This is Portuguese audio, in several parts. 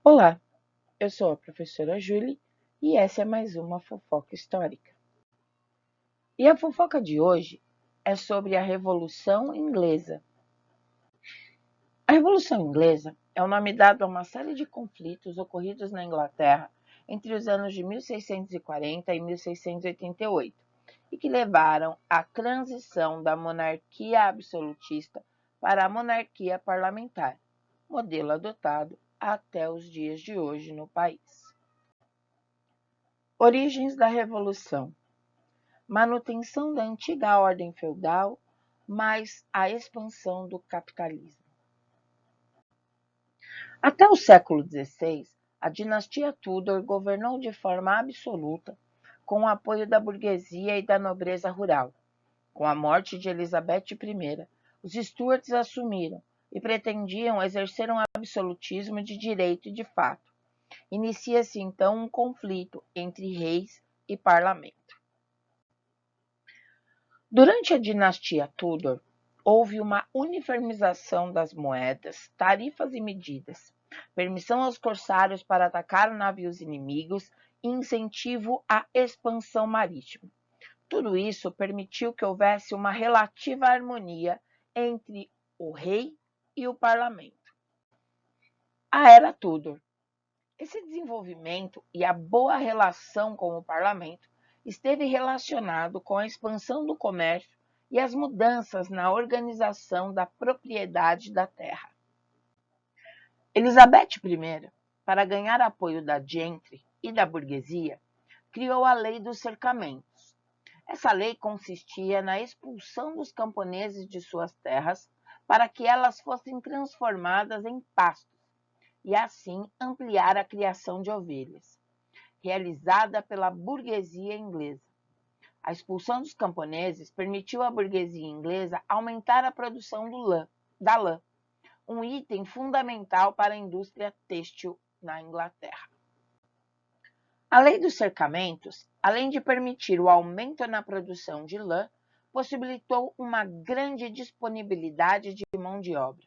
Olá, eu sou a professora Julie e essa é mais uma fofoca histórica. E a fofoca de hoje é sobre a Revolução Inglesa. A Revolução Inglesa é o nome dado a uma série de conflitos ocorridos na Inglaterra entre os anos de 1640 e 1688 e que levaram à transição da monarquia absolutista para a monarquia parlamentar, modelo adotado até os dias de hoje no país. Origens da Revolução: manutenção da antiga ordem feudal, mais a expansão do capitalismo. Até o século XVI, a dinastia Tudor governou de forma absoluta, com o apoio da burguesia e da nobreza rural. Com a morte de Elizabeth I, os Stuarts assumiram e pretendiam exercer um absolutismo de direito e de fato. Inicia-se então um conflito entre reis e parlamento. Durante a dinastia Tudor, houve uma uniformização das moedas, tarifas e medidas, permissão aos corsários para atacar navios inimigos e incentivo à expansão marítima. Tudo isso permitiu que houvesse uma relativa harmonia entre o rei e o parlamento. A Era Tudor. Esse desenvolvimento e a boa relação com o parlamento esteve relacionado com a expansão do comércio e as mudanças na organização da propriedade da terra. Elizabeth I, para ganhar apoio da gentry e da burguesia, criou a Lei dos Cercamentos. Essa lei consistia na expulsão dos camponeses de suas terras para que elas fossem transformadas em pastos e assim ampliar a criação de ovelhas, realizada pela burguesia inglesa. A expulsão dos camponeses permitiu à burguesia inglesa aumentar a produção da lã, um item fundamental para a indústria têxtil na Inglaterra. A Lei dos Cercamentos, além de permitir o aumento na produção de lã, possibilitou uma grande disponibilidade de mão de obra.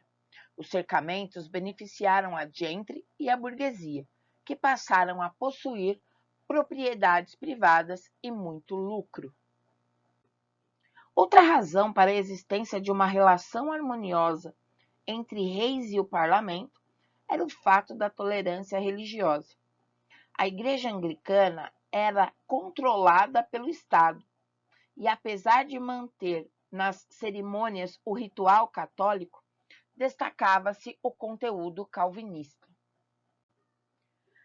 Os cercamentos beneficiaram a gentry e a burguesia, que passaram a possuir propriedades privadas e muito lucro. Outra razão para a existência de uma relação harmoniosa entre reis e o parlamento era o fato da tolerância religiosa. A Igreja Anglicana era controlada pelo Estado e, apesar de manter nas cerimônias o ritual católico, destacava-se o conteúdo calvinista.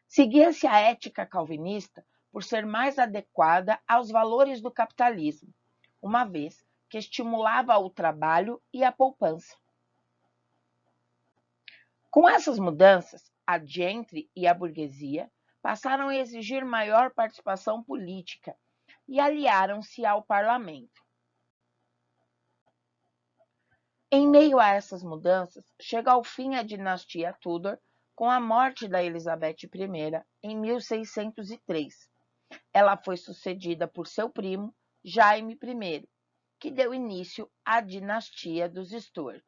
Seguia-se a ética calvinista por ser mais adequada aos valores do capitalismo, uma vez que estimulava o trabalho e a poupança. Com essas mudanças, a gentry e a burguesia passaram a exigir maior participação política e aliaram-se ao parlamento. Em meio a essas mudanças, chega ao fim a dinastia Tudor com a morte da Elizabeth I em 1603. Ela foi sucedida por seu primo, Jaime I, que deu início à dinastia dos Stuart.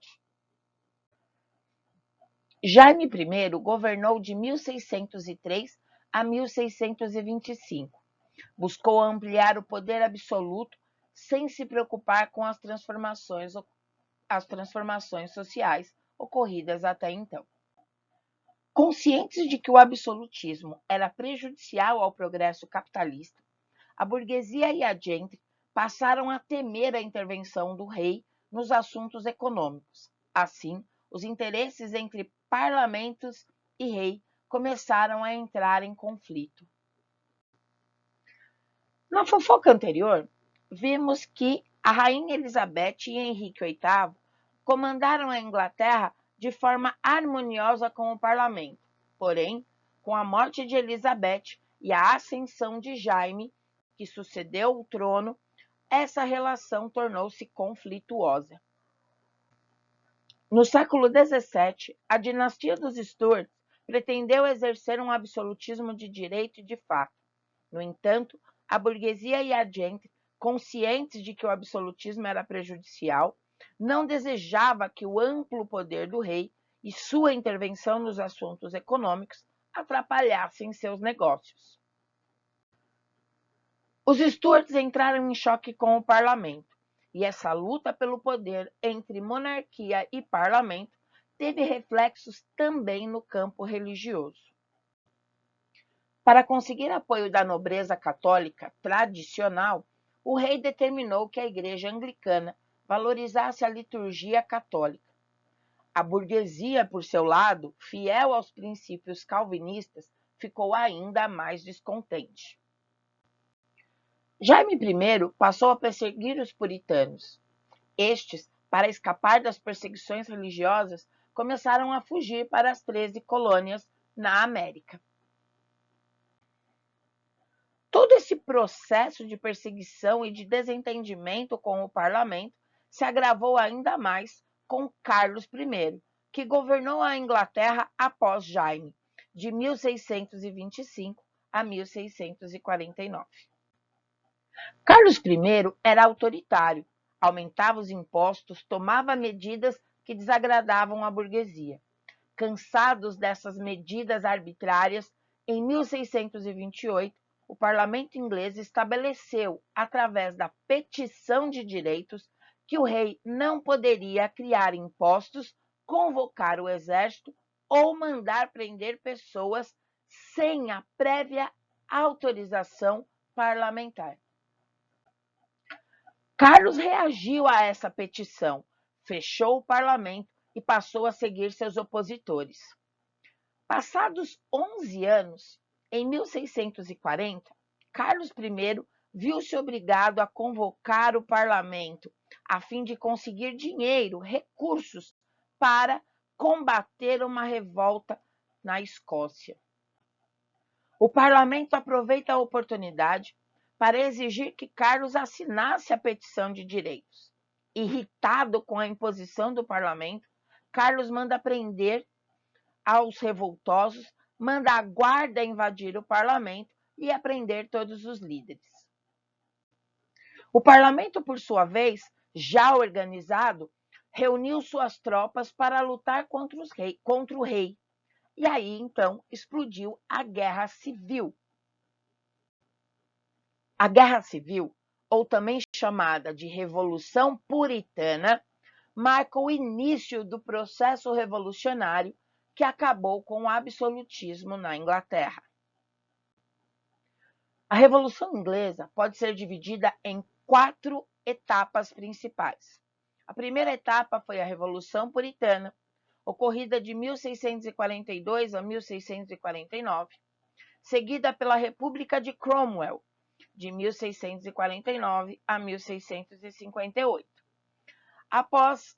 Jaime I governou de 1603 a 1625. Buscou ampliar o poder absoluto sem se preocupar com as transformações sociais ocorridas até então. Conscientes de que o absolutismo era prejudicial ao progresso capitalista, a burguesia e a gentry passaram a temer a intervenção do rei nos assuntos econômicos. Assim, os interesses entre parlamentos e rei começaram a entrar em conflito. Na fofoca anterior, vimos que a rainha Elizabeth e Henrique VIII comandaram a Inglaterra de forma harmoniosa com o parlamento. Porém, com a morte de Elizabeth e a ascensão de Jaime, que sucedeu o trono, essa relação tornou-se conflituosa. No século XVII, a dinastia dos Stuart pretendeu exercer um absolutismo de direito e de fato. No entanto, a burguesia e a gentry, conscientes de que o absolutismo era prejudicial, não desejava que o amplo poder do rei e sua intervenção nos assuntos econômicos atrapalhassem seus negócios. Os Stuarts entraram em choque com o parlamento, e essa luta pelo poder entre monarquia e parlamento teve reflexos também no campo religioso. Para conseguir apoio da nobreza católica tradicional, o rei determinou que a Igreja Anglicana valorizasse a liturgia católica. A burguesia, por seu lado, fiel aos princípios calvinistas, ficou ainda mais descontente. Jaime I passou a perseguir os puritanos. Estes, para escapar das perseguições religiosas, começaram a fugir para as 13 colônias na América. Todo esse processo de perseguição e de desentendimento com o parlamento se agravou ainda mais com Carlos I, que governou a Inglaterra após Jaime, de 1625 a 1649. Carlos I era autoritário, aumentava os impostos, tomava medidas que desagradavam a burguesia. Cansados dessas medidas arbitrárias, em 1628, o parlamento inglês estabeleceu, através da petição de direitos, que o rei não poderia criar impostos, convocar o exército ou mandar prender pessoas sem a prévia autorização parlamentar. Carlos reagiu a essa petição, fechou o parlamento e passou a seguir seus opositores. Passados 11 anos, em 1640, Carlos I viu-se obrigado a convocar o parlamento a fim de conseguir dinheiro, recursos para combater uma revolta na Escócia. O parlamento aproveita a oportunidade para exigir que Carlos assinasse a petição de direitos. Irritado com a imposição do parlamento, Carlos manda prender aos revoltosos, manda a guarda invadir o parlamento e apreender todos os líderes. O parlamento, por sua vez, já organizado, reuniu suas tropas para lutar contra o rei. E aí, então, explodiu a Guerra Civil. A Guerra Civil, ou também chamada de Revolução Puritana, marca o início do processo revolucionário que acabou com o absolutismo na Inglaterra. A Revolução Inglesa pode ser dividida em 4 etapas principais. A primeira etapa foi a Revolução Puritana, ocorrida de 1642 a 1649, seguida pela República de Cromwell, de 1649 a 1658. Após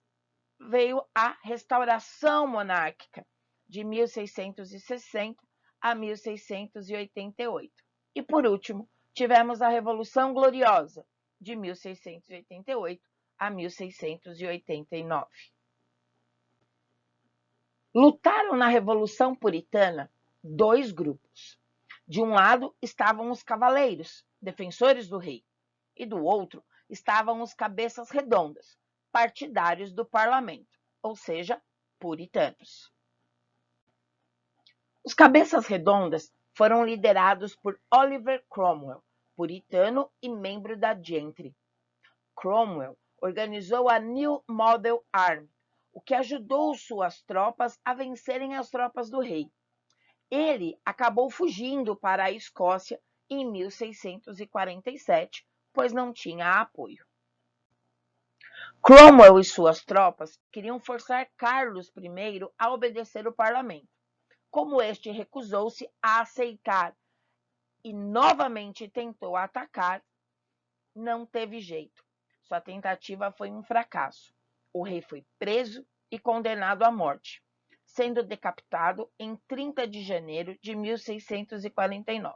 veio a Restauração Monárquica, de 1660 a 1688. E, por último, tivemos a Revolução Gloriosa, de 1688 a 1689. Lutaram na Revolução Puritana 2 grupos. De um lado estavam os cavaleiros, defensores do rei, e do outro estavam os cabeças redondas, partidários do parlamento, ou seja, puritanos. Os cabeças redondas foram liderados por Oliver Cromwell, puritano e membro da Gentry. Cromwell organizou a New Model Army, o que ajudou suas tropas a vencerem as tropas do rei. Ele acabou fugindo para a Escócia em 1647, pois não tinha apoio. Cromwell e suas tropas queriam forçar Carlos I a obedecer o parlamento. Como este recusou-se a aceitar e novamente tentou atacar, não teve jeito. Sua tentativa foi um fracasso. O rei foi preso e condenado à morte, sendo decapitado em 30 de janeiro de 1649.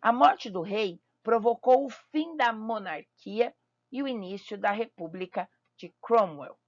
A morte do rei provocou o fim da monarquia e o início da República de Cromwell.